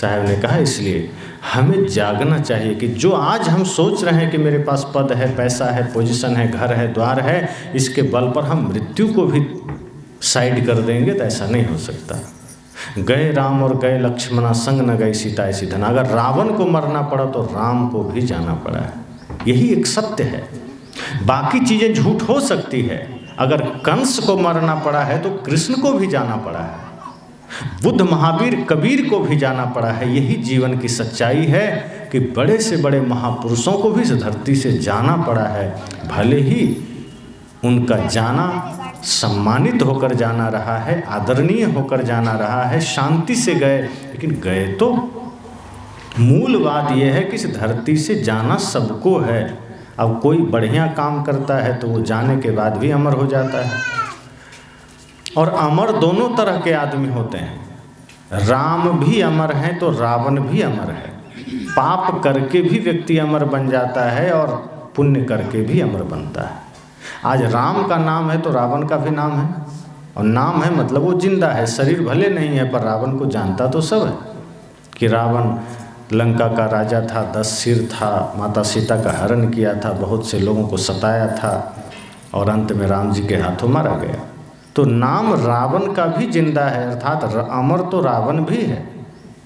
साहब ने कहा इसलिए हमें जागना चाहिए कि जो आज हम सोच रहे हैं कि मेरे पास पद है, पैसा है, पोजीशन है, घर है, द्वार है, इसके बल पर हम मृत्यु को भी साइड कर देंगे, तो ऐसा नहीं हो सकता। गए राम और गए लक्ष्मणा, संग न गई सीता ऐसी धना। अगर रावण को मरना पड़ा तो राम को भी जाना पड़ा है, यही एक सत्य है। बाकी चीज़ें झूठ हो सकती है। अगर कंस को मरना पड़ा है तो कृष्ण को भी जाना पड़ा है, बुद्ध, महावीर, कबीर को भी जाना पड़ा है। यही जीवन की सच्चाई है कि बड़े से बड़े महापुरुषों को भी इस धरती से जाना पड़ा है। भले ही उनका जाना सम्मानित होकर जाना रहा है, आदरणीय होकर जाना रहा है, शांति से गए, लेकिन गए तो। मूल बात यह है कि इस धरती से जाना सबको है। अब कोई बढ़िया काम करता है तो वो जाने के बाद भी अमर हो जाता है। और अमर दोनों तरह के आदमी होते हैं। राम भी अमर हैं तो रावण भी अमर है। पाप करके भी व्यक्ति अमर बन जाता है और पुण्य करके भी अमर बनता है। आज राम का नाम है तो रावण का भी नाम है, और नाम है मतलब वो जिंदा है, शरीर भले नहीं है, पर रावण को जानता तो सब है कि रावण लंका का राजा था, 10 सिर था, माता सीता का हरण किया था, बहुत से लोगों को सताया था और अंत में राम जी के हाथों मारा गया। तो नाम रावण का भी जिंदा है, अर्थात अमर तो रावण भी है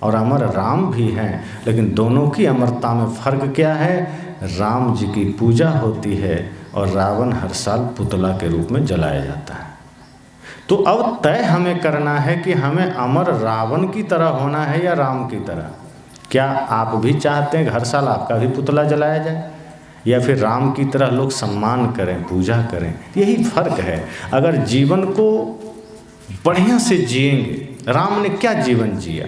और अमर राम भी हैं। लेकिन दोनों की अमरता में फ़र्क क्या है? राम जी की पूजा होती है और रावण हर साल पुतला के रूप में जलाया जाता है। तो अब तय हमें करना है कि हमें अमर रावण की तरह होना है या राम की तरह। क्या आप भी चाहते हैं हर साल आपका भी पुतला जलाया जाए, या फिर राम की तरह लोग सम्मान करें, पूजा करें? यही फर्क है। अगर जीवन को बढ़िया से जिएंगे, राम ने क्या जीवन जिया?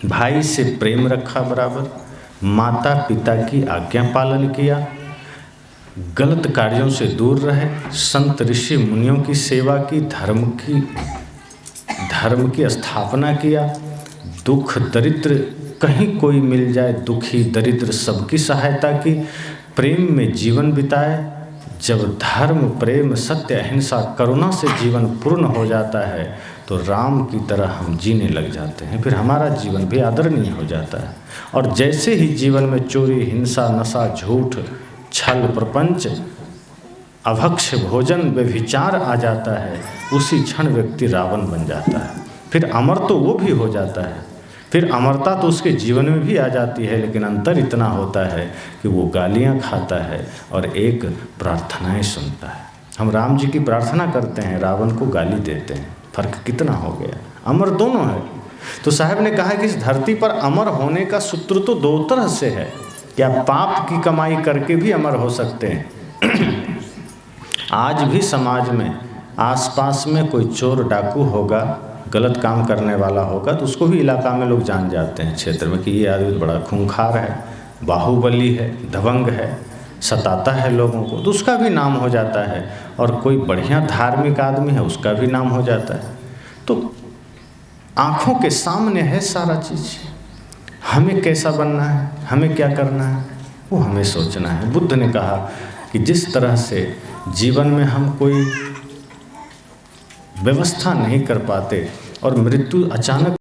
भाई से प्रेम रखा बराबर, माता पिता की आज्ञा पालन किया, गलत कार्यों से दूर रहे, संत ऋषि मुनियों की सेवा की, धर्म की स्थापना किया, दुख दरिद्र कहीं कोई मिल जाए, दुखी दरिद्र सबकी सहायता की, प्रेम में जीवन बिताए। जब धर्म, प्रेम, सत्य, अहिंसा, करुणा से जीवन पूर्ण हो जाता है तो राम की तरह हम जीने लग जाते हैं, फिर हमारा जीवन भी आदरणीय हो जाता है। और जैसे ही जीवन में चोरी, हिंसा, नशा, झूठ, छल, प्रपंच, अभक्ष भोजन, व्यभिचार आ जाता है, उसी क्षण व्यक्ति रावण बन जाता है। फिर अमर तो वो भी हो जाता है, फिर अमरता तो उसके जीवन में भी आ जाती है, लेकिन अंतर इतना होता है कि वो गालियाँ खाता है और एक प्रार्थनाएं सुनता है। हम राम जी की प्रार्थना करते हैं, रावण को गाली देते हैं, फर्क कितना हो गया? अमर दोनों है। तो साहब ने कहा कि इस धरती पर अमर होने का सूत्र तो 2 तरह से है। क्या पाप की कमाई करके भी अमर हो सकते हैं? आज भी समाज में आसपास में कोई चोर डाकू होगा, गलत काम करने वाला होगा, तो उसको भी इलाका में लोग जान जाते हैं, क्षेत्र में, कि ये आदमी बड़ा खूंखार है, बाहुबली है, दबंग है, सताता है लोगों को, तो उसका भी नाम हो जाता है। और कोई बढ़िया धार्मिक आदमी है, उसका भी नाम हो जाता है। तो आँखों के सामने है सारा चीज़। हमें कैसा बनना है, हमें क्या करना है, वो हमें सोचना है। बुद्ध ने कहा कि जिस तरह से जीवन में हम कोई व्यवस्था नहीं कर पाते और मृत्यु अचानक